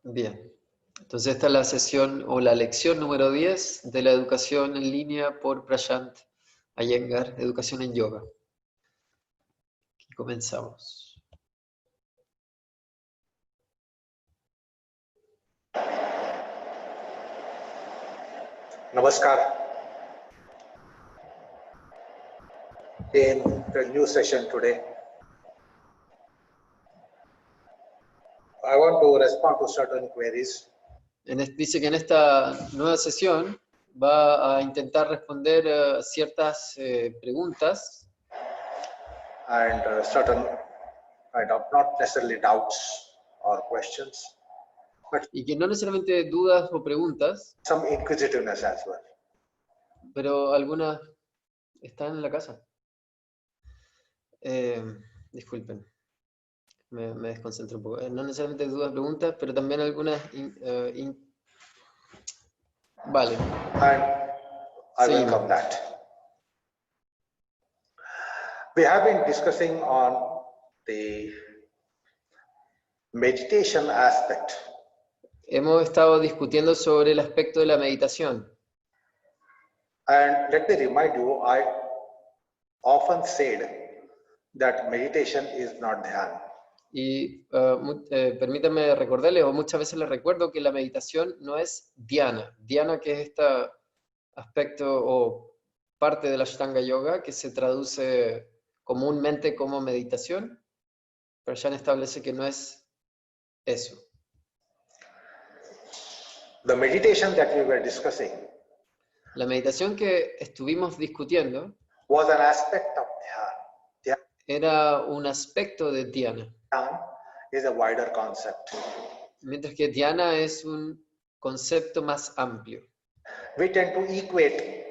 Bien, entonces esta es la sesión o la lección número 10 de la educación en línea por Prashant Iyengar, educación en yoga. Aquí comenzamos. Namaskar. In the new session today, I want to respond to certain queries. Dice que en esta nueva sesión va a intentar responder ciertas preguntas And certain kind of not necessarily doubts or questions, but y que no necesariamente dudas o preguntas, some inquisitiveness as well. pero algunas están en la casa. Disculpen, me desconcentro un poco. No necesariamente dudas, preguntas, pero también algunas... Vale. And I Seguimos. welcome that. We have been discussing on the meditation aspect. Hemos estado discutiendo sobre el aspecto de la meditación. And let me remind you, I often said that meditation is not dhyan. Y permítanme recordarles, o muchas veces les recuerdo, que la meditación no es dhyana. Dhyana, que es este aspecto o parte de la Ashtanga Yoga, que se traduce comúnmente como meditación, pero ya establece que no es eso. The meditation that we were discussing La meditación que estuvimos discutiendo was an aspect of dhyan. era un aspecto de dhyana, Dhyan is a wider concept. mientras que dhyana es un concepto más amplio. We tend to equate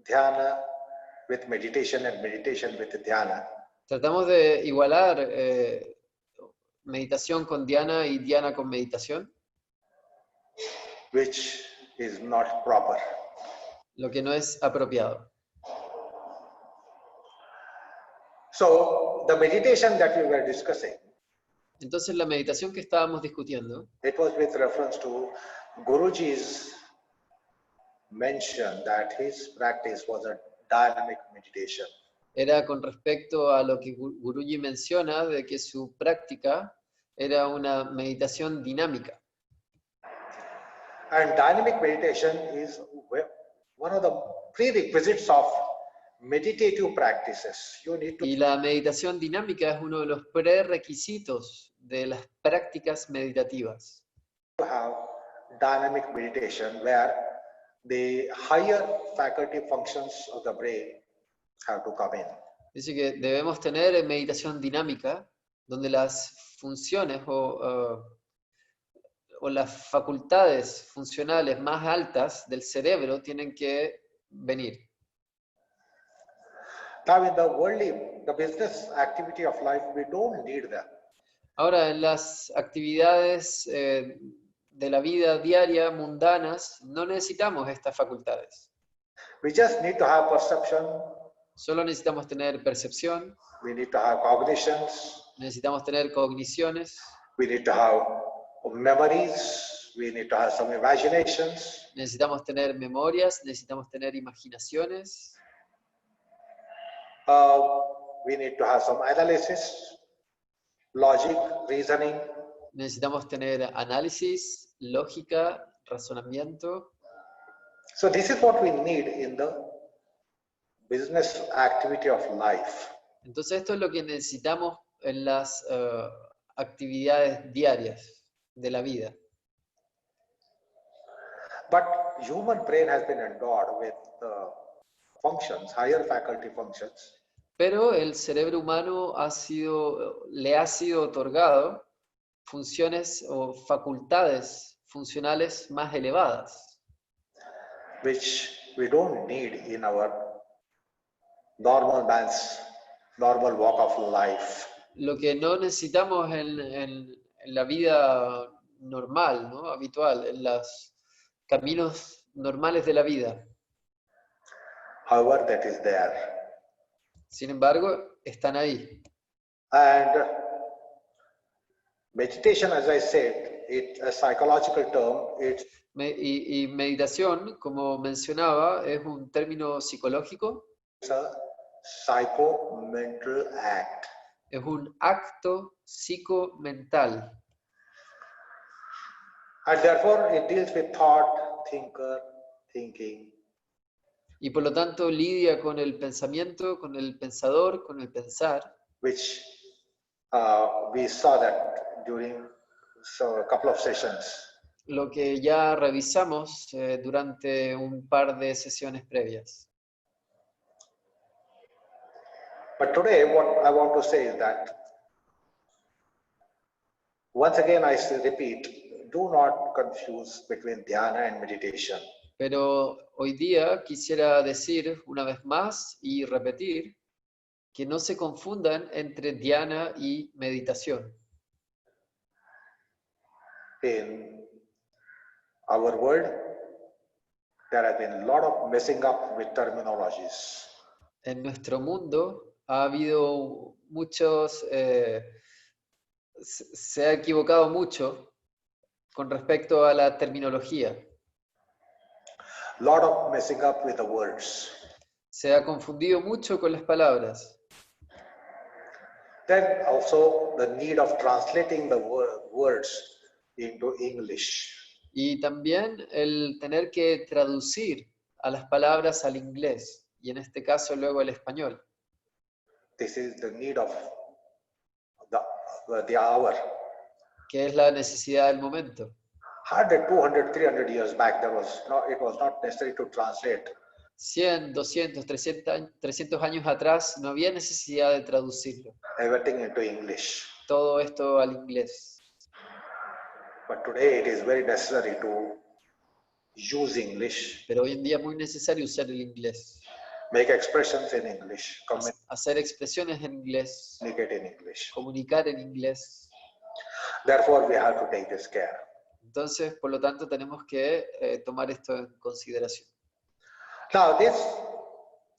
dhyana with meditation and meditation with dhyana. Tratamos de igualar meditación con dhyana y dhyana con meditación, Which is not proper. lo que no es apropiado. So the meditation that we were discussing, Entonces la meditación que estábamos discutiendo it was with reference to Guruji's mention that his practice was a dynamic meditation. era con respecto a lo que Guruji menciona de que su práctica era una meditación dinámica. And dynamic meditation is one of the prerequisites of meditative practices. You need to Y la meditación dinámica es uno de los prerequisitos de las prácticas meditativas. have dynamic meditation where the higher faculty functions of the brain have to come in. Dice que debemos tener meditación dinámica donde las funciones o las facultades funcionales más altas del cerebro tienen que venir. Now in the business activity of life, we don't need that. Ahora, en las actividades de la vida diaria, mundanas, no necesitamos estas facultades. We just need to have perception, Solo necesitamos tener percepción, we need to have cognitions, necesitamos tener cogniciones, we need to have memories, we need to have some imaginations, necesitamos tener memorias, necesitamos tener imaginaciones, we need to have some analysis, logic, reasoning. necesitamos tener análisis, lógica, razonamiento. So this is what we need in the business activity of life. Entonces esto es lo que necesitamos en las actividades diarias de la vida. But human brain has been endowed with functions, higher faculty functions, Pero el cerebro humano le ha sido otorgado funciones o facultades funcionales más elevadas, which we don't need in our normal man's normal walk of life. lo que no necesitamos en la vida normal, ¿no? Habitual, en los caminos normales de la vida. However, that is there. Sin embargo, están ahí. And meditation, as I said, it's a psychological term. It's Y meditación, como mencionaba, es un término psicológico, a psycho-mental act. es un acto psicomental. And therefore, it deals with thought, thinker, thinking. Y por lo tanto lidia con el pensamiento, con el pensador, con el pensar, Which we saw that during a couple of sessions. lo que ya revisamos durante un par de sesiones previas. But today, what I want to say is that, once again, I repeat, do not confuse between dhyana and meditation. Pero hoy día quisiera decir una vez más y repetir que no se confundan entre dhyana y meditación. In our world, there has been a lot of messing up with terminologies. En nuestro mundo ha habido muchos, se ha equivocado mucho con respecto a la terminología. Lot of messing up with the words. Se ha confundido mucho con las palabras. Then also the need of translating the words into English. Y también el tener que traducir a las palabras al inglés, y en este caso luego al español. This is the need of the hour. Que es la necesidad del momento. 100, 200, 300 years back, it was not necessary to translate. 100, 200, 300 años atrás no había necesidad de traducirlo. Everything into English. Todo esto al inglés. But today it is very necessary to use English, Pero hoy en día es muy necesario usar el inglés. make expressions in English, Hacer expresiones en inglés, communicate in English. comunicar en inglés. Therefore, we have to take this care. Entonces, por lo tanto, tenemos que tomar esto en consideración. Now, this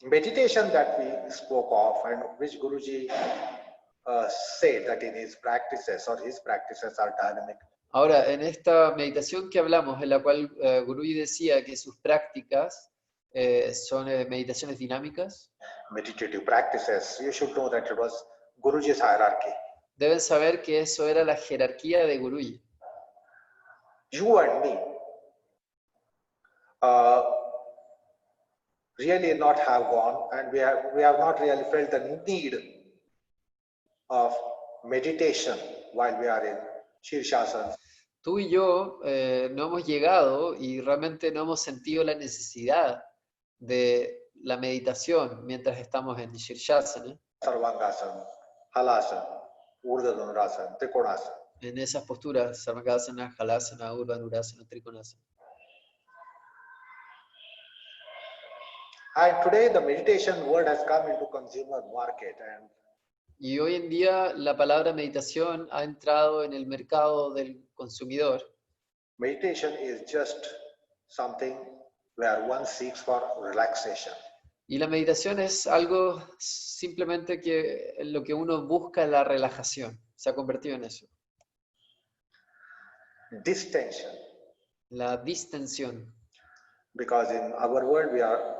meditation that we spoke of, and which Guruji said that in his practices are dynamic. Ahora, en esta meditación que hablamos, en la cual Guruji decía que sus prácticas son meditaciones dinámicas, Meditative practices, you should know that it was Guruji's hierarchy. deben saber que eso era la jerarquía de Guruji. You and me really not have gone, and we have not really felt the need of meditation while we are in Shirshasana. Tú y yo no hemos llegado y realmente no hemos sentido la necesidad de la meditación mientras estamos en Shirshasana, Sarvangasana, Halasana, Urdhva Dhanurasana, Trikonasana. en esas posturas, Sarvangasana, Halasana, Urdhva Dhanurasana, Trikonasana. And today the meditation word has come into consumer market, and Y hoy en día la palabra meditación ha entrado en el mercado del consumidor. meditation is just something where one seeks for relaxation. Y la meditación es algo simplemente que en lo que uno busca la relajación. Se ha convertido en eso. Distension, La distensión. because in our world we are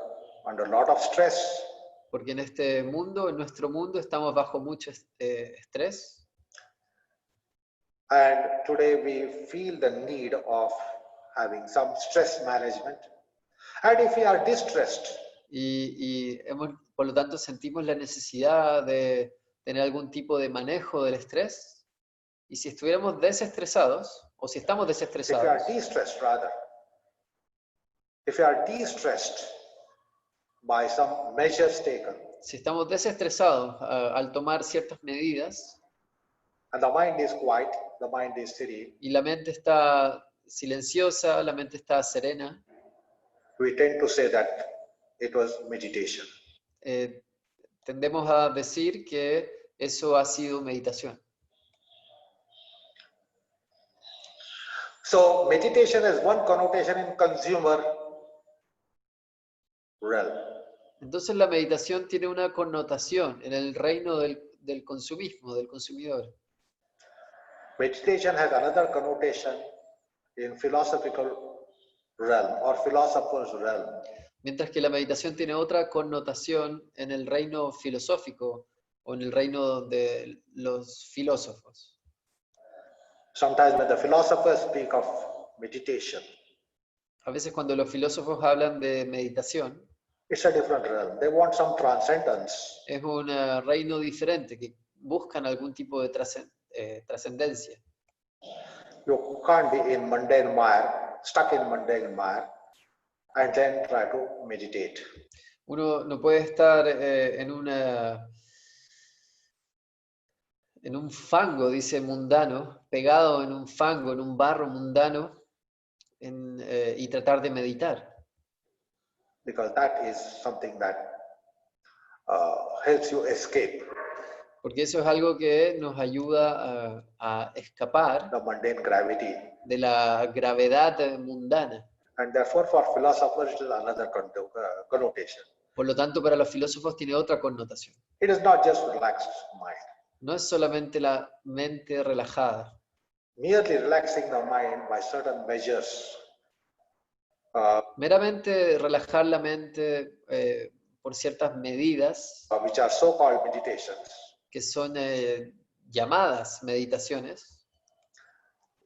under a lot of stress. Porque en este mundo, en nuestro mundo, estamos bajo mucho estrés. And today we feel the need of having some stress management. And if we are distressed, Por lo tanto, sentimos la necesidad de tener algún tipo de manejo del estrés. Y si estuviéramos desestresados, o si estamos if you desestresados, are de-stressed rather, if you are de-stressed by some measures taken, si estamos desestresados al tomar ciertas medidas, and the mind is quiet, the mind is serene, y la mente está silenciosa, la mente está serena, we tend to say that it was meditation. tendemos a decir que eso ha sido meditación. So meditation is one connotation in consumer realm. Entonces la meditación tiene una connotación en el reino del consumismo, del consumidor. Meditation has another connotation in philosophical realm or philosopher's realm. Mientras que la meditación tiene otra connotación en el reino filosófico o en el reino de los filósofos. Sometimes when the philosophers speak of meditation, A veces cuando los filósofos hablan de meditación, it's a different realm. They want some transcendence. es un reino diferente, que buscan algún tipo de trascendencia. You can't be in mundane mire, stuck in mundane mire, and then try to meditate. Uno no puede estar en un fango, dice mundano, pegado en un fango, en un barro mundano, y tratar de meditar. Because that is something that helps you escape Porque eso es algo que nos ayuda a escapar the mundane gravity. de la gravedad mundana. And therefore, for philosophers, it is another connotation. Por lo tanto, para los filósofos tiene otra connotación. It is not just relaxed mind. No es solamente la mente relajada. Merely relaxing the mind by certain measures Meramente relajar la mente por ciertas medidas which are so-called meditations. que son llamadas meditaciones.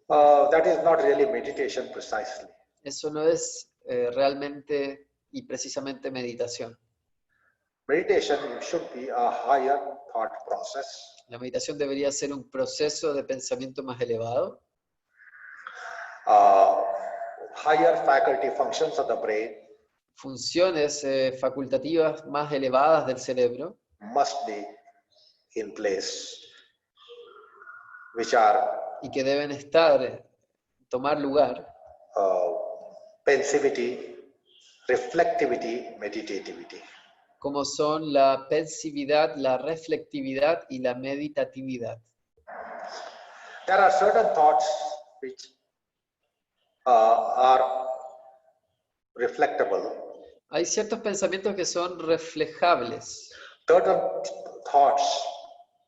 That is not really meditation precisely. Eso no es realmente y precisamente meditación. Meditation should be a higher thought process. La meditación debería ser un proceso de pensamiento más elevado. Higher faculty functions of the brain Funciones facultativas más elevadas del cerebro must be in place, which are y que deben tomar lugar, pensivity, reflectivity, meditativity. como son la pensividad, la reflectividad y la meditatividad. There are certain thoughts which are reflectable. Hay ciertos pensamientos que son reflejables. Certain thoughts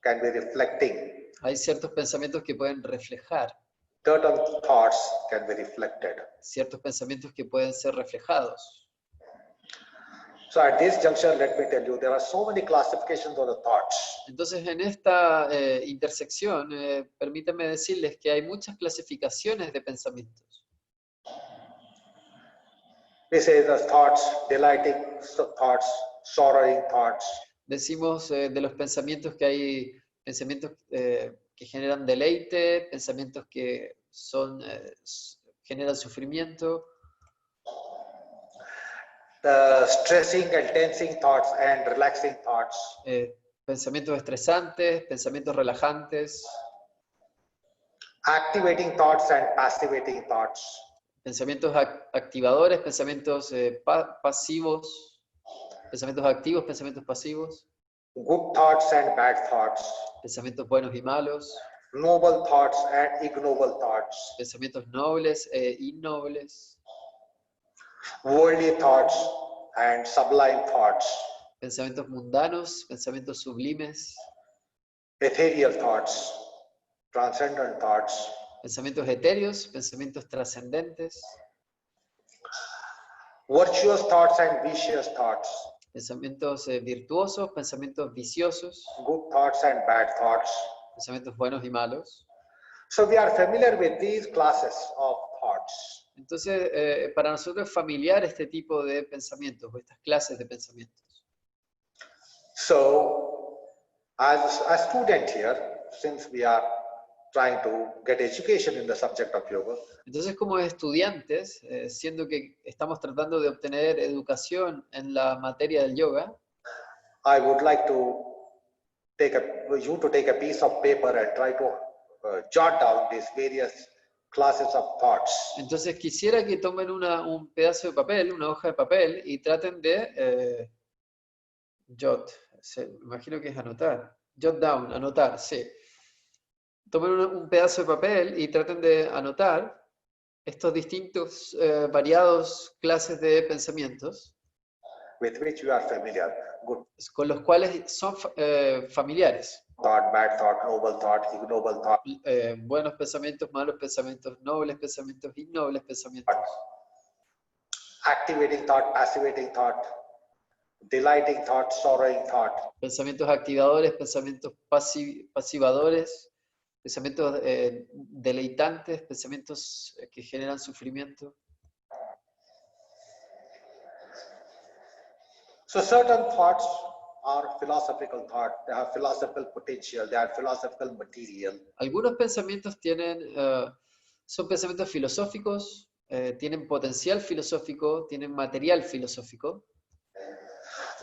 can be reflecting. Hay ciertos pensamientos que pueden reflejar. Certain thoughts can be reflected. Ciertos pensamientos que pueden ser reflejados. So at this juncture, let me tell you, there are so many classifications of the thoughts. Entonces, en esta intersección, permítanme decirles que hay muchas clasificaciones de pensamientos. We say the thoughts, delighting thoughts, sorrowing thoughts. Decimos de los pensamientos que hay pensamientos que generan deleite, pensamientos que generan sufrimiento, The stressing and tensing thoughts and relaxing thoughts. pensamientos estresantes, pensamientos relajantes, Activating thoughts and passivating thoughts. pensamientos activadores, pensamientos pasivos, pensamientos activos, pensamientos pasivos, Good thoughts and bad thoughts. pensamientos buenos y malos, Noble thoughts and ignoble thoughts. pensamientos nobles e innobles, Worldly thoughts and sublime thoughts. pensamientos mundanos, pensamientos sublimes, Ethereal thoughts. Transcendent thoughts. pensamientos etéreos, pensamientos trascendentes, Virtuous thoughts and vicious thoughts. pensamientos virtuosos, pensamientos viciosos, Good thoughts and bad thoughts. pensamientos buenos y malos. So we are familiar with these classes of thoughts. Entonces, para nosotros es familiar este tipo de pensamientos, o estas clases de pensamientos. So, as a student here, since we are trying to get education in the subject of yoga, Entonces, como estudiantes, siendo que estamos tratando de obtener educación en la materia del yoga, I would like to take you to take a piece of paper and try to jot down these various classes of thoughts. entonces quisiera que tomen un pedazo de papel, una hoja de papel, y traten de imagino que es anotar, jot down, anotar, sí. Tomen un pedazo de papel y traten de anotar estos distintos, variados clases de pensamientos With which you are familiar. Good. con los cuales son familiares. thought, bad thought, noble thought, ignoble thought, buenos pensamientos, malos pensamientos, nobles pensamientos, ignobles pensamientos. activating thought, passivating thought, delighting thought, sorrowing thought. Pensamientos activadores, pensamientos pasivadores, pensamientos deleitantes, pensamientos que generan sufrimiento. So certain thoughts are philosophical thought. They have philosophical potential. They are philosophical material. Algunos pensamientos son pensamientos filosóficos, tienen potencial filosófico, tienen material filosófico.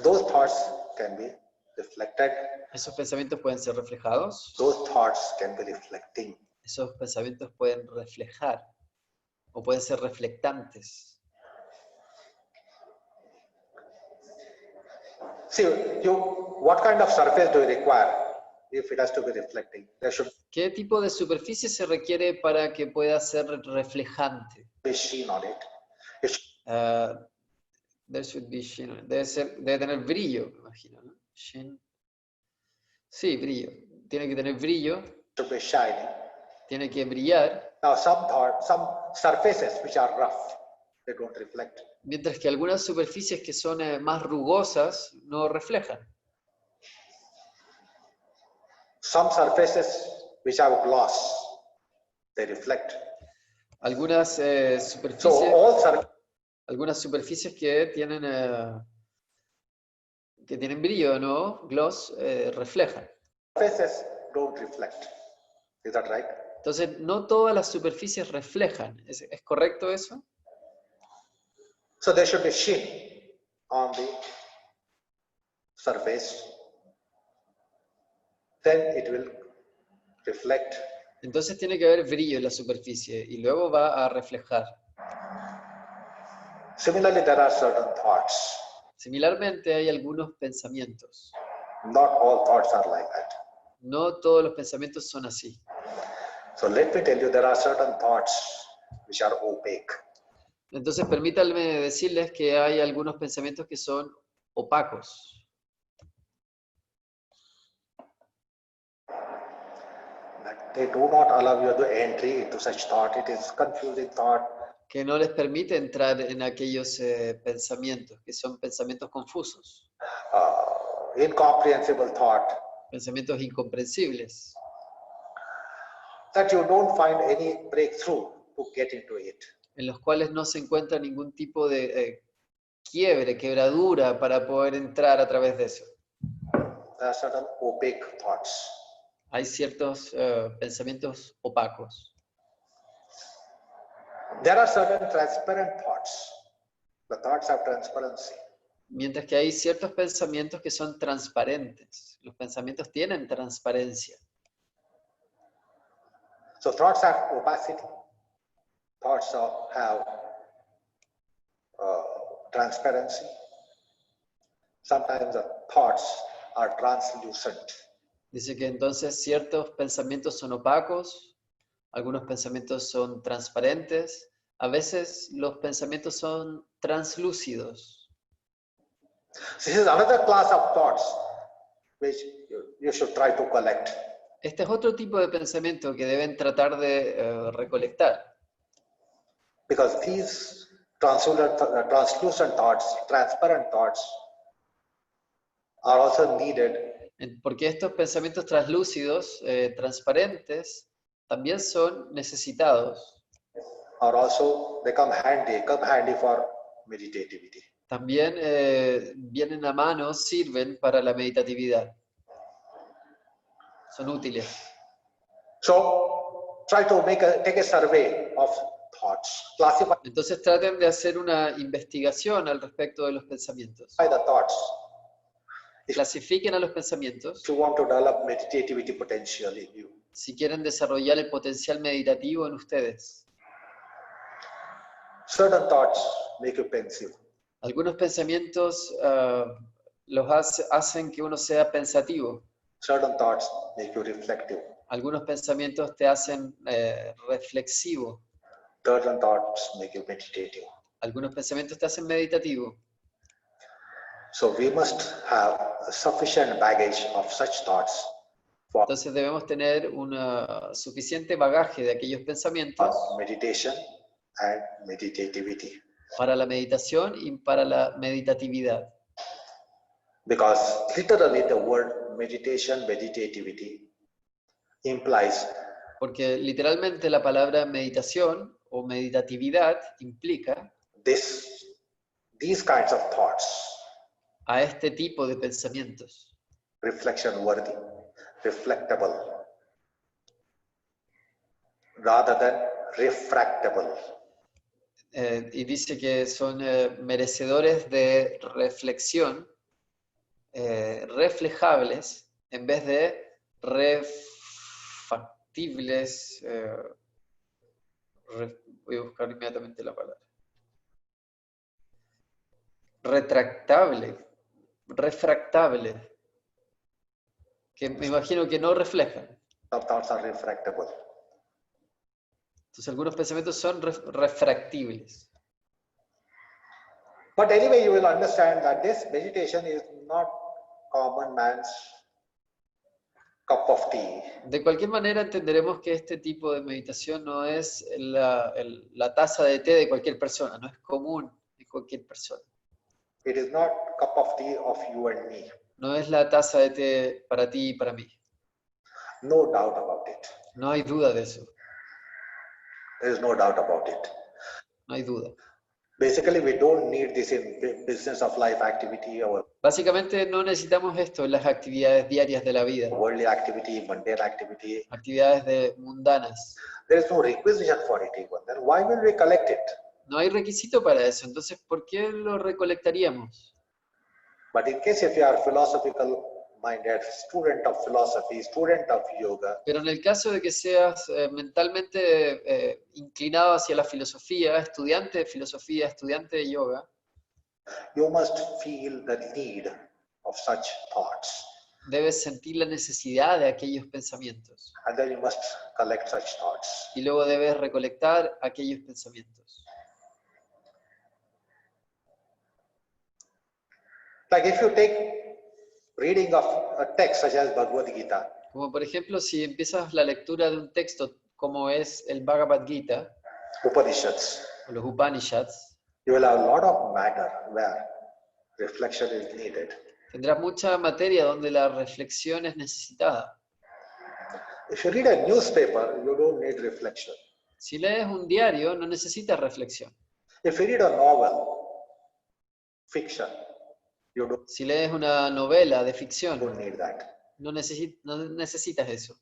Those thoughts can be reflected. Esos pensamientos pueden ser reflejados. Those thoughts can be reflecting. Esos pensamientos pueden reflejar o pueden ser reflectantes. See, what kind of surface do you require if it has to be reflecting? There should ¿Qué tipo de superficie se requiere para que pueda ser reflejante? be sheen on it. It There should be sheen on it. Debe tener brillo, me imagino, ¿no? Sheen. Sí, brillo. Tiene que tener brillo, should be shiny. tiene que brillar, Now, some surfaces which are rough, they don't reflect. mientras que algunas superficies que son más rugosas no reflejan. Some surfaces which have gloss, they reflect. Algunas So superficies, all algunas superficies que tienen brillo, ¿no? Gloss, reflejan. surfaces don't reflect. Is that right? Entonces, no todas las superficies reflejan. ¿Es correcto eso? So there should be sheen on the surface. Then it will reflect. Entonces tiene que haber brillo en la superficie y luego va a reflejar. Similarly, there are certain thoughts. Similarmente, hay algunos pensamientos. Not all thoughts are like that. No todos los pensamientos son así. So let me tell you, there are certain thoughts which are opaque. Entonces, permítanme decirles que hay algunos pensamientos que son opacos. That they do not allow you the entry into such thought. It is confusing thought. Que no les permite entrar en aquellos pensamientos, que son pensamientos confusos, Incomprehensible thought. pensamientos incomprensibles, That you don't find any breakthrough to get into it. en los cuales no se encuentra ningún tipo de quiebre, quebradura para poder entrar a través de eso. There are certain opaque thoughts. Hay ciertos pensamientos opacos. There are certain transparent thoughts. The thoughts have transparency. Mientras que hay ciertos pensamientos que son transparentes. Los pensamientos tienen transparencia. So thoughts have opacity. Thoughts have transparency. Sometimes the thoughts are translucent. Dice que entonces ciertos pensamientos son opacos, algunos pensamientos son transparentes, a veces los pensamientos son translúcidos. This is another class of thoughts which you should try to collect. Este es otro tipo de pensamiento que deben tratar de recolectar. Because these translucent thoughts, transparent thoughts, are also needed Porque estos pensamientos translúcidos, transparentes, también son necesitados. are also they come handy for meditativity. También vienen a mano, sirven para la meditatividad. Son útiles. So try to take a survey of thoughts, classify Entonces traten de hacer una investigación al respecto de los pensamientos. the thoughts. Clasifiquen a los pensamientos If you want to develop meditativity potential in you, si quieren desarrollar el potencial meditativo en ustedes. certain thoughts make you pensive. Algunos pensamientos hacen que uno sea pensativo. Certain thoughts make you reflective. Algunos pensamientos te hacen reflexivo. Certain thoughts make you meditative. Algunos pensamientos te hacen meditativo. So we must have a sufficient baggage of such thoughts for Entonces debemos tener un suficiente bagaje de aquellos pensamientos meditation and meditativity. para la meditación y para la meditatividad. Because literally the word meditation, meditativity implies Porque literalmente la palabra meditación o meditatividad implica these kinds of thoughts, a este tipo de pensamientos, reflection worthy, reflectable, rather than refractable. y dice que son merecedores de reflexión, reflejables, en vez de refactibles. Voy a buscar inmediatamente la palabra. Retractable, refractable, que me imagino que no reflejan. Some thoughts are refractable. Entonces algunos pensamientos son refractibles. But anyway, you will understand that this meditation is not common man's cup of tea. De cualquier manera entenderemos que este tipo de meditación no es la taza de té de cualquier persona, no es común en cualquier persona. It is not cup of tea of you and me. No es la taza de té para ti y para mí. No doubt about it. No hay duda de eso, There is no doubt about it. no hay duda. Basically, we don't need this in business of life activity or Básicamente no necesitamos esto en las actividades diarias de la vida, worldly activity, mundane activity. actividades mundanas. There is no requisition for it even. Then why will we collect it? No hay requisito para eso, entonces ¿por qué lo recolectaríamos? But in case if you are philosophical minded, student of philosophy, student of yoga, Pero en el caso de que seas mentalmente inclinado hacia la filosofía, estudiante de yoga, you must feel the need of such thoughts. debes sentir la necesidad de aquellos pensamientos. And then you must collect such thoughts. Y luego debes recolectar aquellos pensamientos. Like if you take reading of a text such as Bhagavad Gita, Como por ejemplo, si empiezas la lectura de un texto como es el Bhagavad Gita Upanishads, o los Upanishads, you will have a lot of matter where reflection is needed. tendrás mucha materia donde la reflexión es necesitada. If you read a newspaper, you don't need reflection. Si lees un diario, no necesitas reflexión. If you read a novel, fiction, you Si lees una novela de don't ficción, need that. no necesitas eso.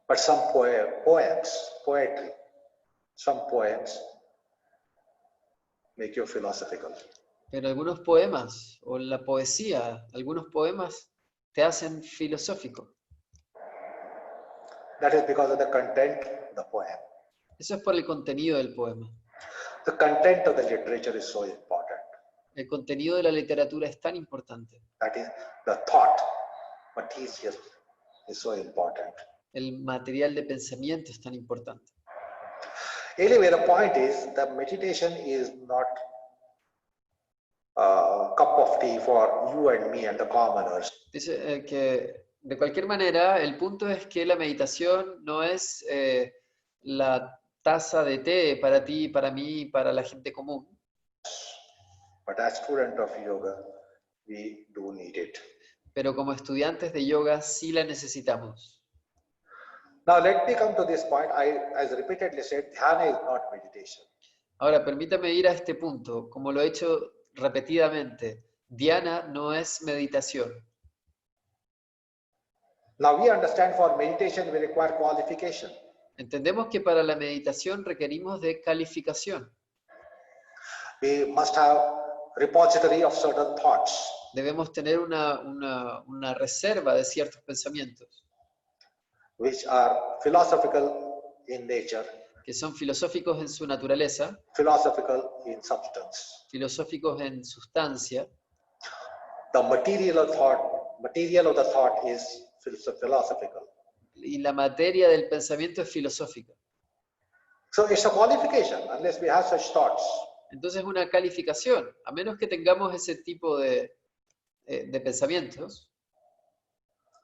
But some poetry, some poems make you philosophical. Pero algunos poemas, o la poesía, algunos poemas te hacen filosófico. That is because of the content of the poem. Eso es por el contenido del poema. The content of the literature is so important. El contenido de la literatura es tan importante. That is, the thought material is so important. El material de pensamiento es tan importante. Anyway, the point is that meditation is not a cup of tea for you and me and the commoners. Dice que de cualquier manera, el punto es que la meditación no es la taza de té para ti, para mí, para la gente común. But as student of yoga, we do need it. Pero como estudiantes de yoga sí la necesitamos. Now let me come to this point. As repeatedly said, dhyana is not meditation. Ahora, permítame ir a este punto. Como lo he hecho repetidamente, dhyana no es meditación. Now we understand for meditation we require qualification. Entendemos que para la meditación requerimos de calificación. We must have repository of certain thoughts. Debemos tener una reserva de ciertos pensamientos Which are philosophical in nature, que son filosóficos en su naturaleza, philosophical in substance. filosóficos en sustancia, The material of the thought is philosophical. y la materia del pensamiento es filosófica. So it's a qualification. Unless we have such thoughts, Entonces es una calificación, a menos que tengamos ese tipo de pensamientos,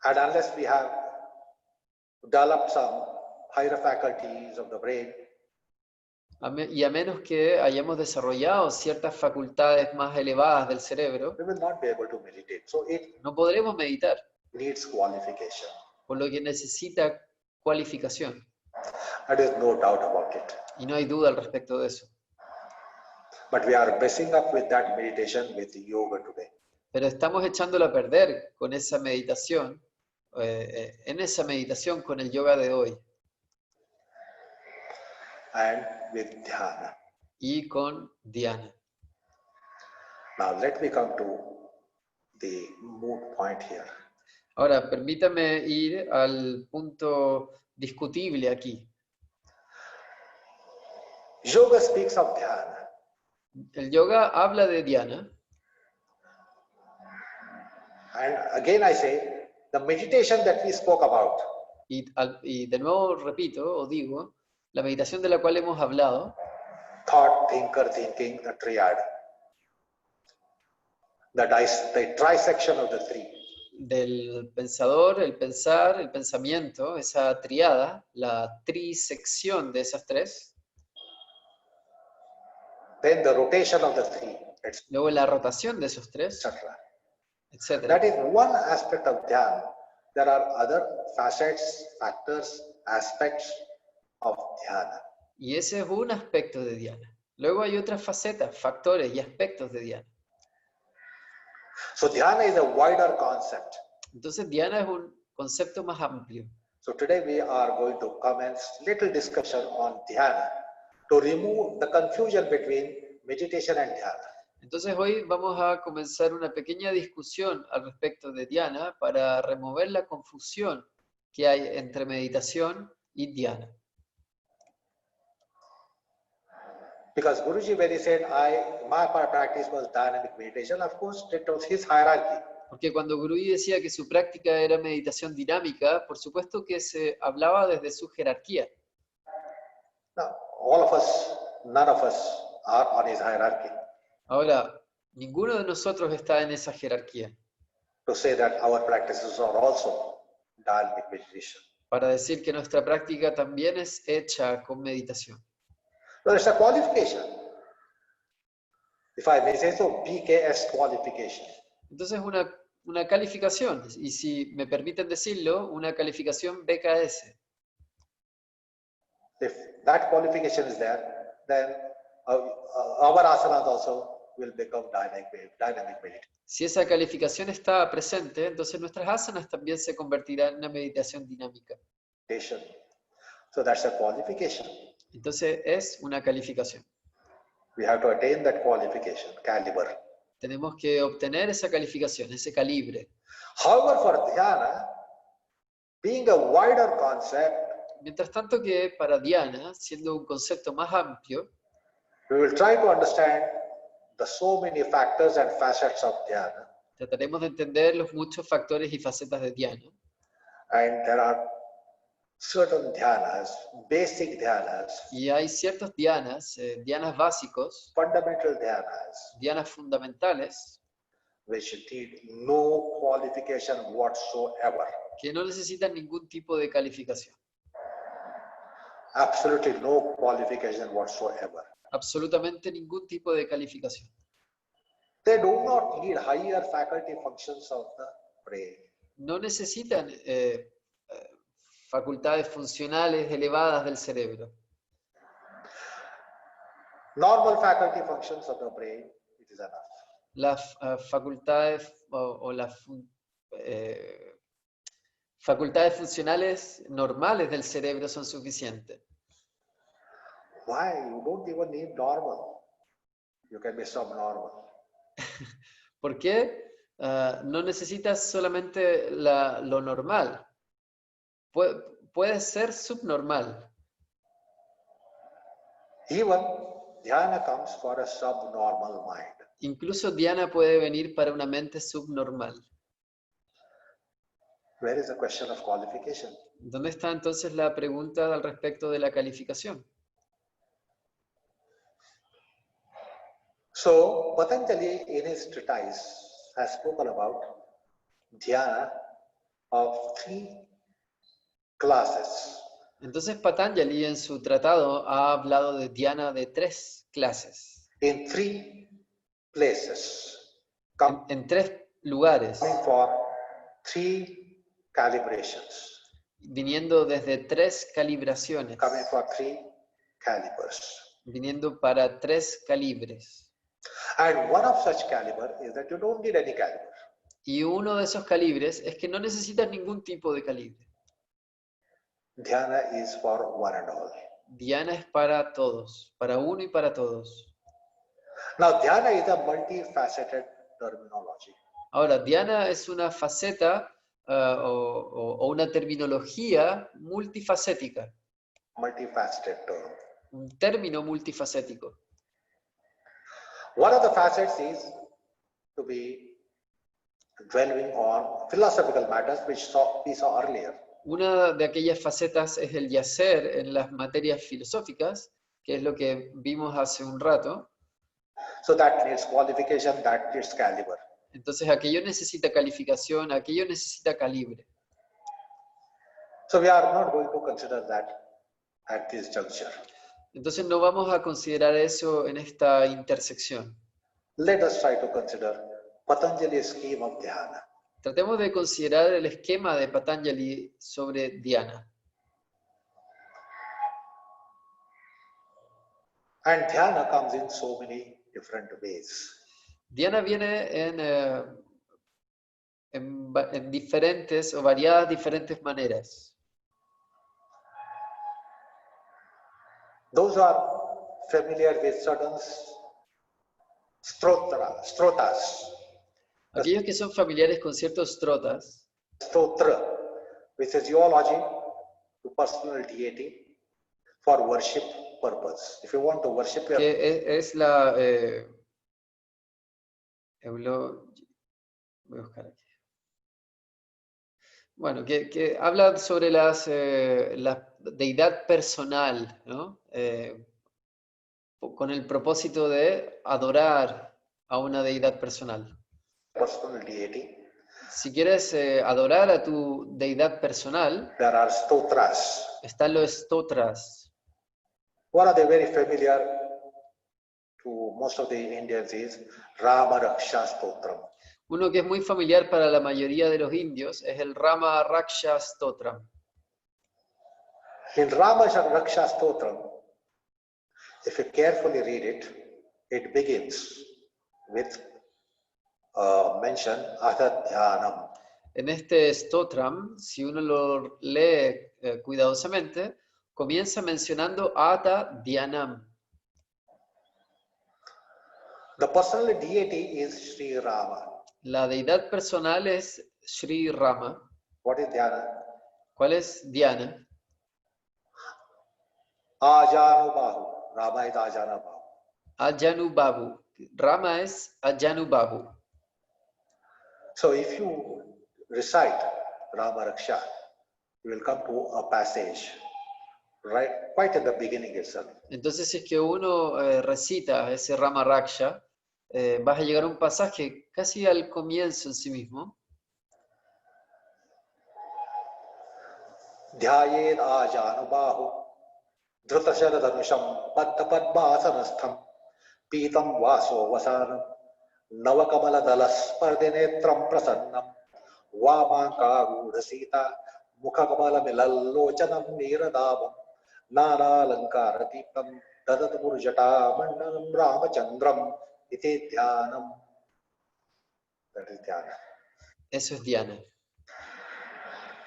And unless we have developed some higher faculties of the brain, Y a menos que hayamos desarrollado ciertas facultades más elevadas del cerebro, we will not be able to meditate. So it no podremos meditar, needs qualification. por lo que necesita cualificación. There is no doubt about it. Y no hay duda al respecto de eso. But we are messing up with that meditation with yoga today. Pero estamos echándolo a perder con esa meditación, en esa meditación con el yoga de hoy And with dhyana. y con Dhyana. Now let me come to the moot point here. Ahora, permítame ir al punto discutible aquí. Yoga speaks of dhyana. El yoga habla de Dhyana. And again I say, the meditation that we spoke about, Y de nuevo repito o digo, la meditación de la cual hemos hablado, thought, thinker, thinking, the triad, the trisection of the three. del pensador, el pensar, el pensamiento, esa triada, la trisección de esas tres, Then the rotation of the three, luego la rotación de esos tres, etc. etc. That is one aspect of dhyana. There are other facets, factors, aspects of dhyana. Y ese es un aspecto de Dhyana. Luego hay otras facetas, factores y aspectos de Dhyana. So dhyana is a wider concept. Entonces Dhyana es un concepto más amplio. So today we are going to commence little discussion on dhyana to remove the confusion between meditation and dhyana. Entonces hoy vamos a comenzar una pequeña discusión al respecto de Dhyana para remover la confusión que hay entre meditación y Dhyana. Because Guruji, when he said, my practice was dynamic meditation, of course, it was his hierarchy. Porque cuando Guruji decía que su práctica era meditación dinámica, por supuesto que se hablaba desde su jerarquía. Now, all of us, none of us are on his hierarchy. Ahora, ninguno de nosotros está en esa jerarquía. To say that our practices are also dynamic meditation. Para decir que nuestra práctica también es hecha con meditación. No, it's a qualification. If I may say so, BKS qualification. Entonces una calificación, y si me permiten decirlo, una calificación BKS. If that qualification is there, then our asanas also will become dynamic meditation. Si esa calificación está presente, entonces nuestras asanas también se convertirán en una meditación dinámica. So that's a qualification. Entonces es una calificación. We have to attain that qualification, caliber. Tenemos que obtener esa calificación, ese calibre. However, for dhyana, being a wider concept, Mientras tanto que para Dhyana, siendo un concepto más amplio, we will try to understand the so many factors and facets of dhyana. trataremos de entender los muchos factores y facetas de Dhyana. And there are certain dhyanas, basic dhyanas, Y hay ciertos dhyanas, dhyanas básicos, fundamental dhyanas, dhyanas fundamentales, which need no qualification whatsoever. que no necesitan ningún tipo de calificación. Absolutely no qualification whatsoever. Absolutamente ningún tipo de calificación. They do not need higher faculty functions of the brain. No necesitan facultades funcionales elevadas del cerebro. Normal faculty functions of the brain, it is enough. Las facultades facultades funcionales normales del cerebro son suficientes. Why? You don't even need normal. You can be subnormal. ¿Por qué? No necesitas solamente lo normal. Puede ser subnormal. Even dhyana comes for a subnormal mind. Incluso Dhyana puede venir para una mente subnormal. Where is the question of qualification? ¿Dónde está entonces la pregunta al respecto de la calificación? So, Patanjali in his treatise has spoken about dhyana of 3 classes. Entonces Patanjali en su tratado ha hablado de dhyana de 3 clases, In 3 places, en 3 lugares, coming for 3 calibrations, viniendo desde 3 calibraciones, coming for 3 calibers. viniendo para 3 calibres. And one of such caliber is that you don't need any caliber. Y uno de esos calibres es que no necesitas ningún tipo de calibre. Dhyana is for one and all. Dhyana es para todos, para uno y para todos. Now, dhyana is a multifaceted terminology. Ahora, dhyana es una faceta o una terminología multifacética, Multifaceted term. un término multifacético. One of the facets is to be dwelling on philosophical matters, which we saw earlier. Una de aquellas facetas es el yacer en las materias filosóficas, que es lo que vimos hace un rato. So that needs qualification, that needs caliber. Entonces aquello necesita calificación, aquello necesita calibre. So we are not going to consider that at this juncture. Entonces no vamos a considerar eso en esta intersección. Let us try to consider Patanjali's scheme of dhyana. Tratemos de considerar el esquema de Patanjali sobre dhyana. And dhyana comes in so many different ways. Dhyana viene en diferentes o variadas diferentes maneras. Those who are familiar with certain strotas, Aquellos que son familiares con ciertos strotas, stotra, which is eulogy to personal deity for worship purpose. If you want to worship your que es la... voy a buscar aquí. Bueno, que habla sobre la deidad personal, ¿no? Con el propósito de adorar a una deidad personal. personal deity, Si quieres adorar a tu deidad personal, there are stotras. están los stotras. One of the very familiar to most of the Indians is Rama Raksha Stotram. Uno que es muy familiar para la mayoría de los indios es el Rama Raksha Stotram. In Rama Raksha Stotram, if you carefully read it, it begins with mention Atha Dhyanam. En este Stotram, si uno lo lee cuidadosamente, comienza mencionando Atha Dhyanam. The personal deity is Sri Rama. La deidad personal es Sri Rama. What is Dhyana? ¿Cuál es Dhyana? Ajanubahu. Rama is Ajanubahu. Ajanubahu. Rama es Ajanubahu. So if you recite Rama Raksha, you will come to a passage right quite at the beginning itself. Entonces, si es que uno recita ese Rama Raksha, vas a llegar a un pasaje casi al comienzo en sí mismo. Dhyayed Ajanubahu Dhrutasharadhanusham Padmasanastham Pitam Vaso Vasanam Navakamala Dalas Pardinetram Prasannam Vamankarudha Sita Mukhakamala Milalochanam Niradavam Nana Lankara Deepam Dadat Murjata Mandanam Ramachandram Iti Dhyanam. That is Dhyana. Eso es Dhyana.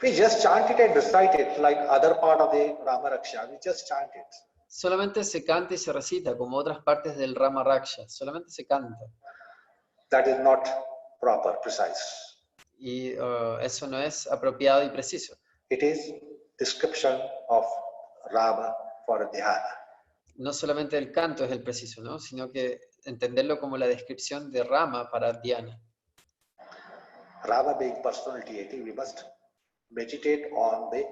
We just chant it and recite it like other part of the Rama Raksha. We just chant it. Solamente se canta y se recita, como otras partes del Rama Raksha. Solamente se canta. That is not proper, precise. Y eso no es apropiado y preciso. It is description of Rama for Dhyana. No solamente el canto es el preciso, ¿no? Sino que entenderlo como la descripción de Rama para Dhyana. Rama being personal deity, we must meditate on the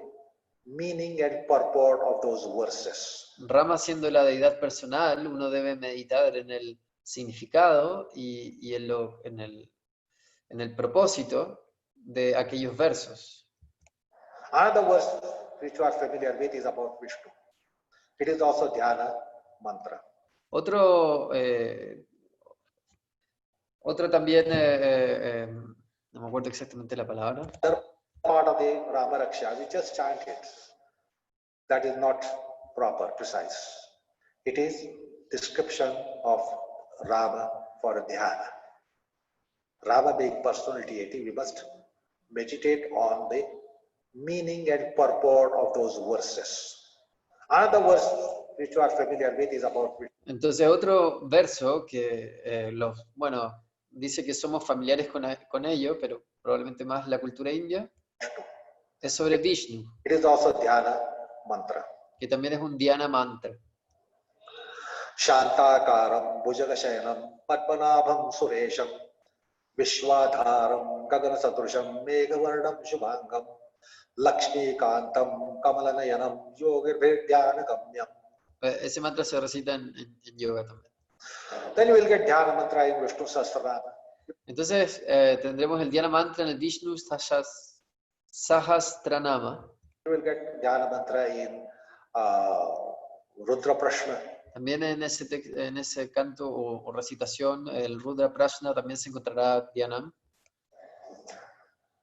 meaning and purport of those verses. Rama siendo la deidad personal, uno debe meditar en el significado y en el propósito de aquellos versos. Another verse which you are familiar with is about Vishnu. It is also Dhyana mantra. Otro también, no me acuerdo exactamente la palabra. Part of the Rama Raksha, we just chant it. That is not proper, precise. It is description of Rama for Dhyana. Rama being personal deity, we must meditate on the meaning and purport of those verses. Another verse which you are familiar with is about Vishnu. Entonces otro verso que dice que somos familiares con ello, pero probablemente más la cultura india, es sobre Vishnu, It is also Dhyana mantra. que también es un Dhyana mantra. Shantakaram Bhujagashayanam Padmanabham Suresham Vishwadharam Gagana Sadrusham Meghavarnam Shubhangam Lakshmi Kantam Kamalanayanam Yogirvedhyana Gamyam. Ese mantra se recita en yoga también. Then you will get Dhyana mantra in Vishnu Sahasranama. Entonces tendremos el Dhyana mantra en el Vishnu Sahasranama. You will get Dhyana mantra in Rudra Prashna. También en ese canto o recitación, el Rudra Prashna, también se encontrará Dhyanam.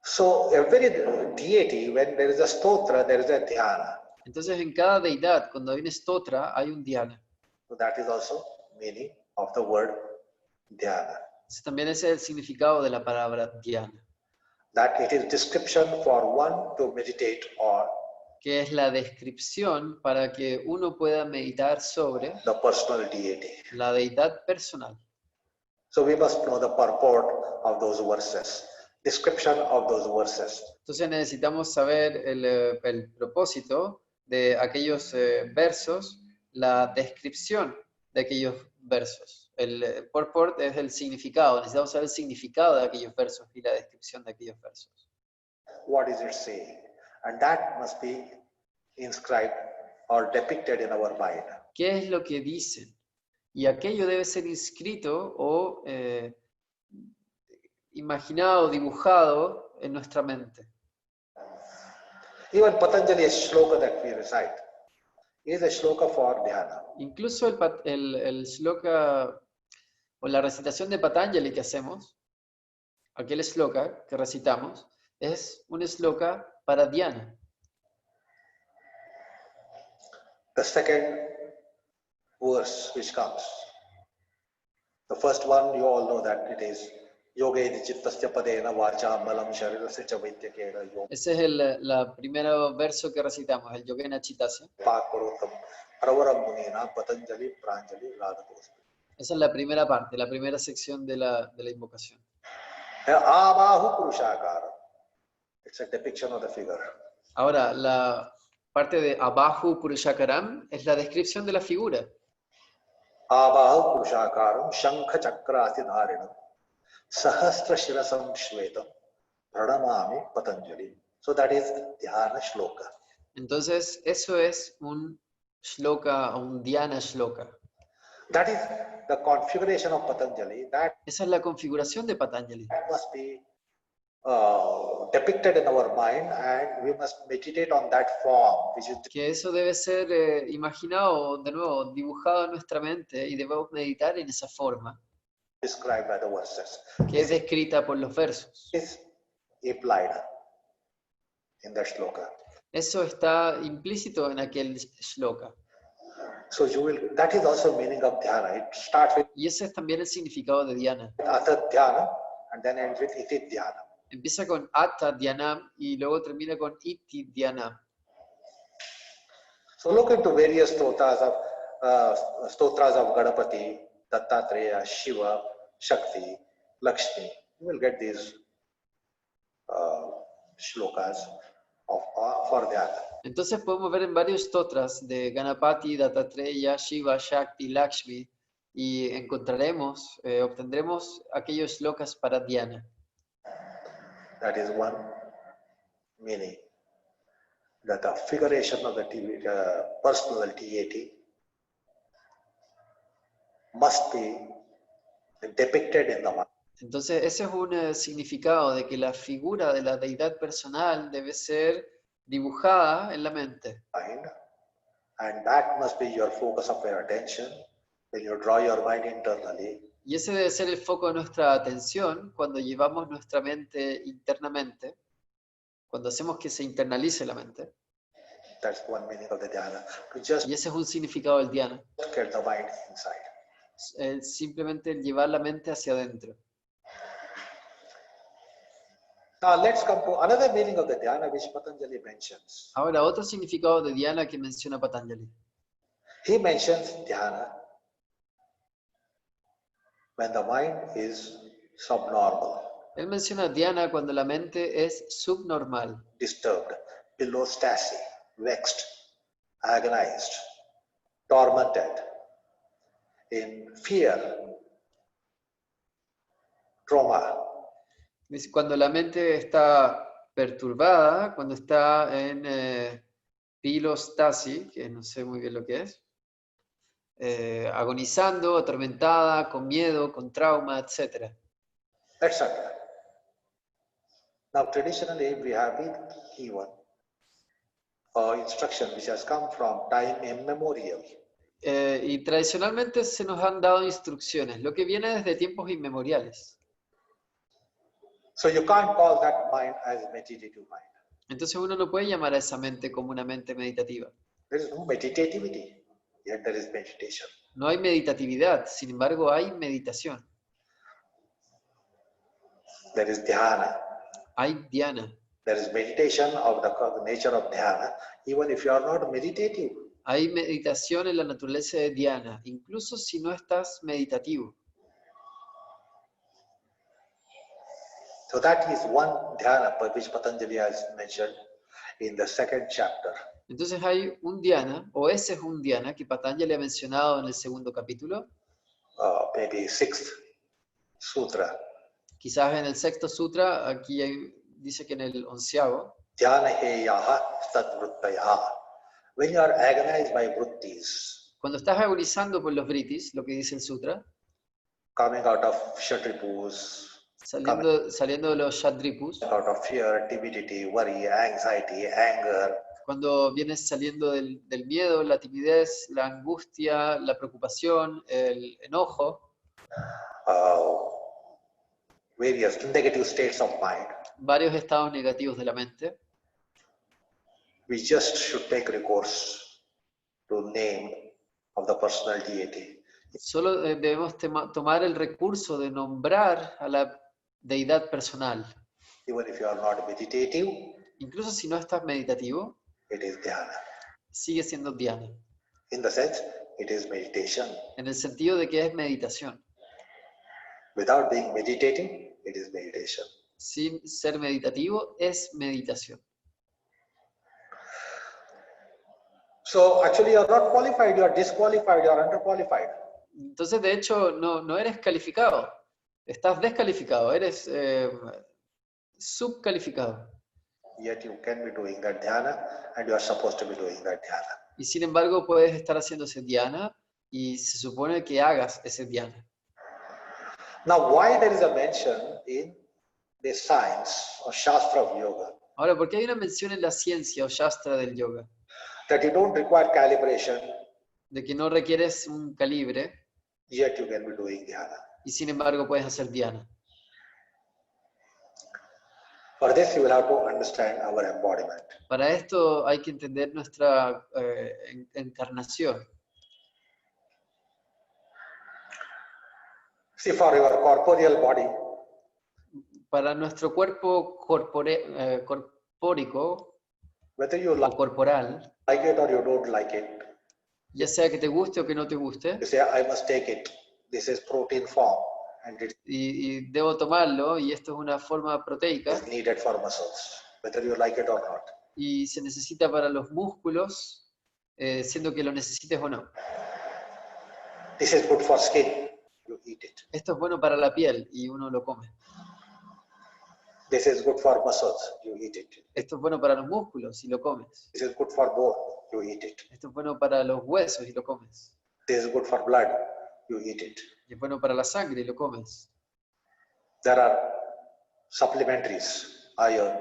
So every deity, when there is a stotra, there is a dhyana. Entonces en cada deidad, cuando hay un stotra, hay un dhyana. So that is also meaning of the word dhyana. Entonces, también ese es el significado de la palabra dhyana. That it is description for one to meditate on. Que es la descripción para que uno pueda meditar sobre the personal deity. La deidad personal. So we must know the purport of those verses, description of those verses. Entonces necesitamos saber el propósito de aquellos versos, la descripción de aquellos versos. El purport es el significado, necesitamos saber el significado de aquellos versos y la descripción de aquellos versos. What is it saying? And that must be inscribed or depicted in our mind. ¿Qué es lo que dicen? Y aquello debe ser inscrito o imaginado, dibujado en nuestra mente. Even Patanjali's shloka that we recite is a shloka for dhyana. Incluso el shloka o la recitación de Patanjali que hacemos, aquel shloka que recitamos, es un shloka para dhyana. The second verse which comes. The first one, you all know that it is yoga iti chittasya padena vacha malam sharirasya cha vaidyakena yoga. Ese es el primer verso que recitamos, el Yogena Chittasya. Pakurutam pravaram munina patanjali pranjali radhakosmi. Esa es la primera parte, la primera sección de la invocación. Abahu purushakara. It's a depiction of the figure. Ahora, la parte de Abahu Purushakaram es la descripción de la figura. Abahu purushakaram shankha chakrasi dharinam sahasra shirasam shvetam pranamami patanjali. So that is dhyana shloka. Entonces, eso es un shloka, un dhyana shloka. That is the configuration of Patanjali. Esa es la configuración de Patanjali. That must be depicted in our mind, and we must meditate on that form, which is Que eso debe ser imaginado, de nuevo, dibujado en nuestra mente y debemos meditar en esa forma. described by the verses. Que es descrita por los versos. Is implied in that shloka. Eso está implícito en aquel shloka. So that is also meaning of dhyana. It starts with Y ese es también el significado de dhyana. atha dhyana and then ends with iti dhyana. Empieza con Atta Dhyanam y luego termina con Iti Dhyanam. So look into various stotras of Ganapati, Dattatreya, Shiva, Shakti, Lakshmi. You will get these shlokas for dhyana. Entonces podemos ver en varios stotras de Ganapati, Dattatreya, Shiva, Shakti, Lakshmi y encontraremos, obtendremos aquellos shlokas para dhyana. That is one meaning, that the figuration of the personal deity must be depicted in the mind. Entonces ese es un significado de que la figura de la deidad personal debe ser dibujada en la mente. mind, and that must be your focus of your attention when you draw your mind internally. Y ese debe ser el foco de nuestra atención cuando llevamos nuestra mente internamente, cuando hacemos que se internalice la mente. That's one meaning of the dhyana. To just Y ese es un significado del dhyana. get the mind inside. Simplemente el llevar la mente hacia adentro. Now let's come to another meaning of the dhyana which Patanjali mentions. Ahora, otro significado de dhyana que menciona Patanjali. He mentions dhyana when the mind is subnormal, Él menciona dhyana cuando la mente es subnormal, disturbed, below stasis, vexed, agonized, tormented, in fear, trauma, es cuando la mente está perturbada, cuando está en pilostasis, que no sé muy bien lo que es, agonizando, atormentada, con miedo, con trauma, etc. etc. Now, traditionally, we have been given instruction which has come from time immemorial. Y tradicionalmente se nos han dado instrucciones, lo que viene desde tiempos inmemoriales. So you can't call that mind as meditative mind. Entonces uno no puede llamar a esa mente como una mente meditativa. There is no meditativity, yet there is meditation. No hay meditatividad, sin embargo hay meditación. There is dhyana. Hay dhyana. There is meditation of the nature of dhyana, even if you are not meditative. Hay meditación en la naturaleza de dhyana, incluso si no estás meditativo. So that is one dhyana which Patanjali has mentioned in the second chapter. Entonces hay un dhyana, o ese es un dhyana que Patanjali ha mencionado en el segundo capítulo. Maybe sixth sutra. Quizás en el sexto sutra, aquí dice que en el 11º. Dhyana heyaha sadvruttayaha. When you are agonized by vrittis, Cuando estás agonizando por los vrittis, lo que dice el sutra, coming out of shatripus, saliendo de los shadripus, out of fear, timidity, worry, anxiety, anger, cuando vienes saliendo del miedo, la timidez, la angustia, la preocupación, el enojo, various negative states of mind, varios estados negativos de la mente, we just should take recourse to name of the personal deity. solo debemos tomar el recurso de nombrar a la deidad personal. Even if you are not meditative, Incluso si no estás meditativo, it is dhyana. sigue siendo dhyana. In the sense, it is meditation. En el sentido de que es meditación. Without being meditating, it is meditation. Sin ser meditativo, es meditación. So actually, you are not qualified, you are disqualified, you are underqualified. Entonces, de hecho, no eres calificado. Estás descalificado, eres subcalificado. Yet you can be doing that dhyana and you are supposed to be doing that dhyana. Y sin embargo, puedes estar haciendo ese dhyana y se supone que hagas ese dhyana. Now, why there is a mention in the science or shastra of yoga Ahora, ¿por qué hay una mención en la ciencia o shastra del yoga? that you don't require calibration, De que no requieres un calibre yet you can be doing dhyana? y sin embargo puedes hacer dhyana. For this, you will have to understand our embodiment. Para esto hay que entender nuestra encarnación. See, for your corporeal body, Para nuestro cuerpo corpórico whether you o corporal, like it or you don't like it, ya sea que te guste o que no te guste, you say, I must take it. This is protein form and it y debo tomarlo, y esto es una forma proteica, is needed for muscles, whether you like it or not. y se necesita para los músculos, siendo que lo necesites o no. This is good for skin, you eat it. Esto es bueno para la piel, y uno lo come. This is good for muscles, you eat it. Esto es bueno para los músculos, y lo comes. This is good for bone, you eat it. Esto es bueno para los huesos, y lo comes. This is good for blood, you eat it. Y es bueno para la sangre, y lo comes. There are supplementaries, iron,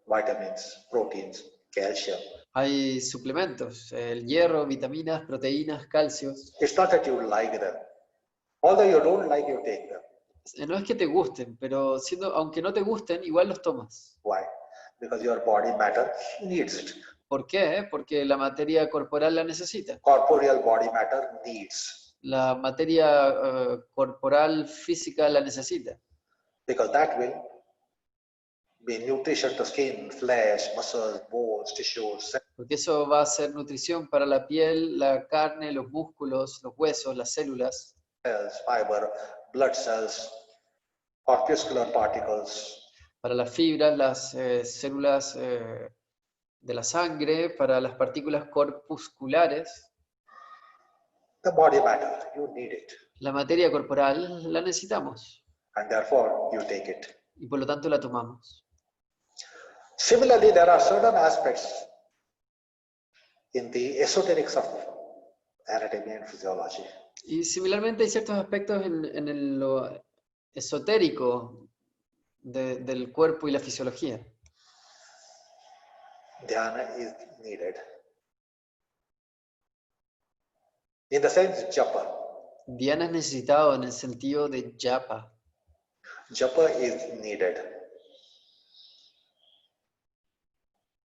vitamins, proteins, calcium. Hay suplementos, el hierro, vitaminas, proteínas, calcios. It's not that you like them. Although you don't like, you take them. No es que te gusten, pero aunque no te gusten, igual los tomas. Why? Because your body matter needs it. ¿Por qué? Porque la materia corporal la necesita. Corporeal body matter needs. La materia corporal física la necesita. Because that will be nutrition to skin, flesh, muscles, bones, tissues. Porque eso va a ser nutrición para la piel, la carne, los músculos, los huesos, las células. Cells, fiber, blood cells, corpuscular particles. Para las fibras, las células de la sangre, para las partículas corpusculares. The body matter, you need it. La materia corporal la necesitamos. And therefore, you take it. Y por lo tanto la tomamos. Similarly, there are certain aspects in the esoterics of anatomy and physiology. Y similarmente hay ciertos aspectos en lo esotérico del cuerpo y la fisiología. Dhyana is needed. In the sense, japa. Dhyana es necesitado en el sentido de japa. Japa is needed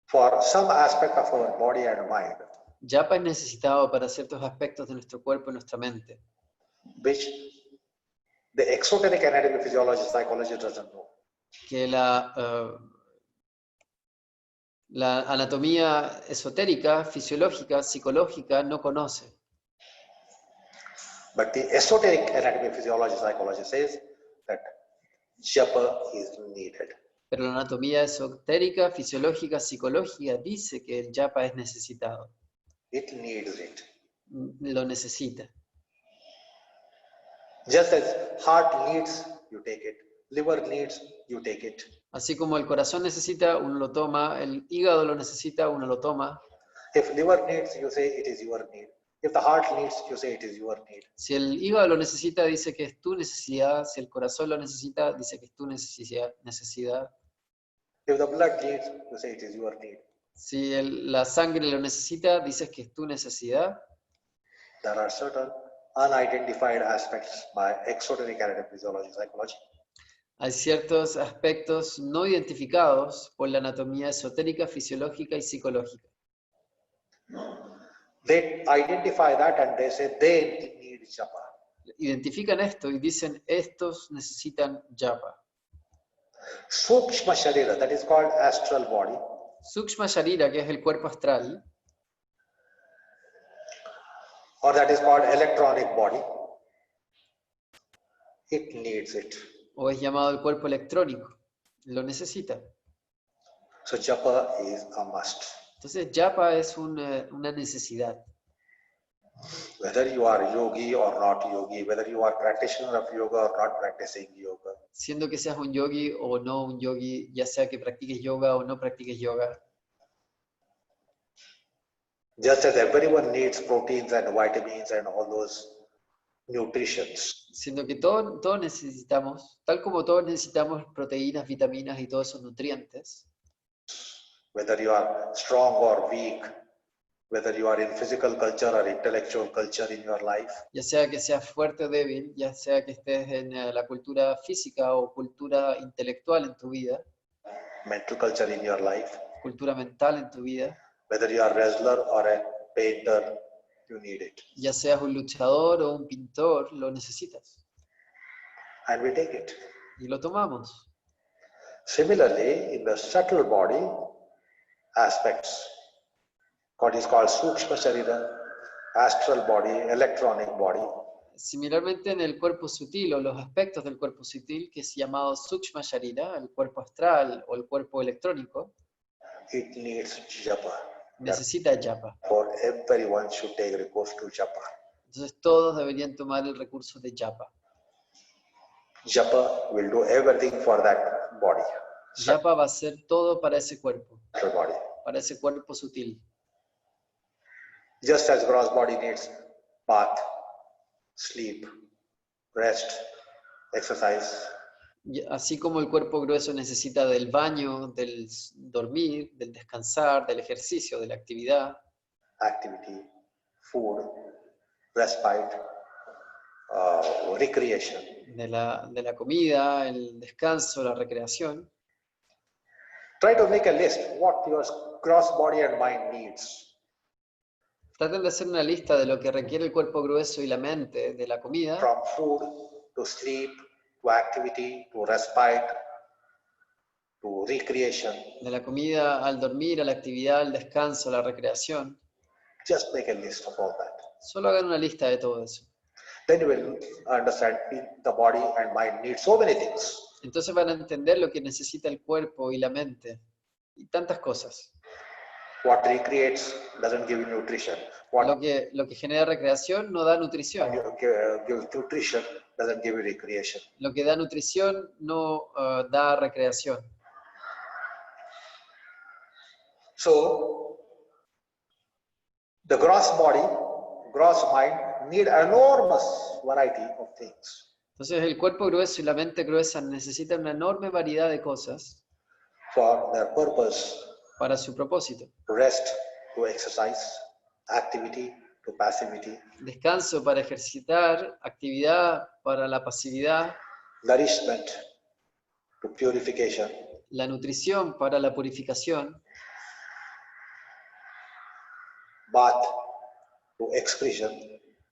for some aspect of our body and mind, Japa es necesitado para ciertos aspectos de nuestro cuerpo y nuestra mente, which the exoteric anatomy, physiology, psychology doesn't know. que la anatomía esotérica, fisiológica, psicológica no conoce. But the esoteric anatomy, physiology, psychology says that japa is needed. Pero la anatomía esotérica, fisiológica, psicológica dice que el japa es necesitado. It needs it. Lo necesita. Just as heart needs, you take it. Liver needs, you take it. Así como el corazón necesita, uno lo toma, el hígado lo necesita, uno lo toma. If liver needs, you say it is your need. If the heart needs, you say it is your need. Si el hígado lo necesita, dice que es tu necesidad. Si el corazón lo necesita, dice que es tu necesidad. If the blood needs, you say it is your need. Si la sangre lo necesita, dices que es tu necesidad. There are certain unidentified aspects by exoteric anatomy, physiology, psychology. Hay ciertos aspectos no identificados por la anatomía esotérica, fisiológica y psicológica. They identify that and they say they need japa. Identifican esto y dicen, estos necesitan japa. Sukshma Sharira, that is called astral body, Sukshma Sharira, que es el cuerpo astral, or that is called electronic body, it needs it. o es llamado el cuerpo electrónico, lo necesita. So japa is a must. Entonces, japa es una necesidad. Whether you are yogi or not yogi, whether you are practitioner of yoga or not practicing yoga, Siendo que seas un yogi o no un yogi, ya sea que practiques yoga o no practiques yoga, just as everyone needs proteins and vitamins and all those nutritions, siendo que todos necesitamos, tal como todos necesitamos proteínas, vitaminas y todos esos nutrientes, whether you are strong or weak, whether you are in physical culture or intellectual culture in your life, ya sea que seas fuerte o débil, ya sea que estés en la cultura física o cultura intelectual en tu vida, mental culture in your life, cultura mental en tu vida, whether you are a wrestler or a painter, you need it. ya seas un luchador o un pintor, lo necesitas. And we take it. Y lo tomamos. Similarly, in the subtle body aspects, what is called Sukshma Sharira, astral body, electronic body, Similarmente en el cuerpo sutil o los aspectos del cuerpo sutil, que es llamado Sukshma Sharira, el cuerpo astral o el cuerpo electrónico, it needs japa. necesita japa. For everyone should take recourse to japa. Entonces todos deberían tomar el recurso de japa. Japa will do everything for that body, Japa va a hacer todo para ese cuerpo, subtle body. para ese cuerpo sutil. Just as gross body needs bath, sleep, rest, exercise, Así como el cuerpo grueso necesita del baño, del dormir, del descansar, del ejercicio, de la actividad, activity, food, respite, recreation. de la comida, el descanso, la recreación. Try to make a list what your gross body and mind needs. Traten de hacer una lista de lo que requiere el cuerpo grueso y la mente de la comida, From food to sleep to activity to respite to recreation. de la comida al dormir, a la actividad, al descanso, a la recreación. Just make a list of all that. Solo hagan una lista de todo eso. Then you will understand the body and mind need so many things. Entonces van a entender lo que necesita el cuerpo y la mente y tantas cosas. What recreates doesn't give you nutrition. What Lo que genera recreación no da nutrición. gives nutrition doesn't give you recreation. Lo que da nutrición no da recreación. So, the gross body, gross mind need enormous variety of things. Entonces el cuerpo grueso y la mente gruesa necesitan una enorme variedad de cosas For their purpose, para su propósito. rest to exercise, activity to passivity, Descanso para ejercitar, actividad para la pasividad, nourishment to purification, la nutrición para la purificación, bath to excretion.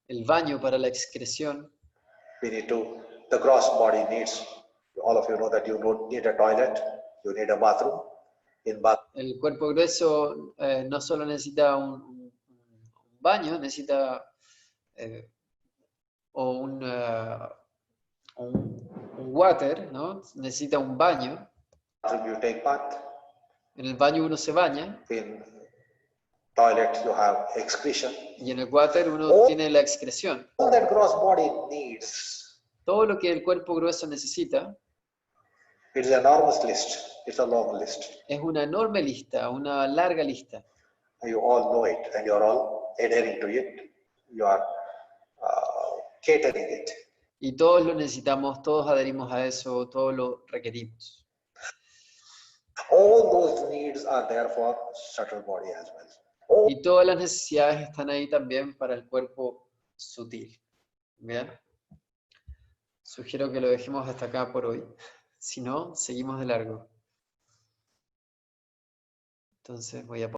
el baño para la excreción. We need to, the gross body needs, all of you know that you don't need a toilet, you need a bathroom. In bath, El cuerpo grueso no solo necesita un baño, necesita o un water, ¿no? Necesita un baño. you take bath. En el baño uno se baña In toilet you have excretion. y en el water uno tiene la excreción. All that gross body needs, Todo lo que el cuerpo grueso necesita it's an enormous list. It's a long list. es una enorme lista, una larga lista. You all know it and you're all adhering to it. You are catering it. Y todos lo necesitamos, todos adherimos a eso, todos lo requerimos. All those needs are there for subtle body as well. Y todas las necesidades están ahí también para el cuerpo sutil. ¿Bien? Sugiero que lo dejemos hasta acá por hoy. Si no, seguimos de largo. Entonces voy a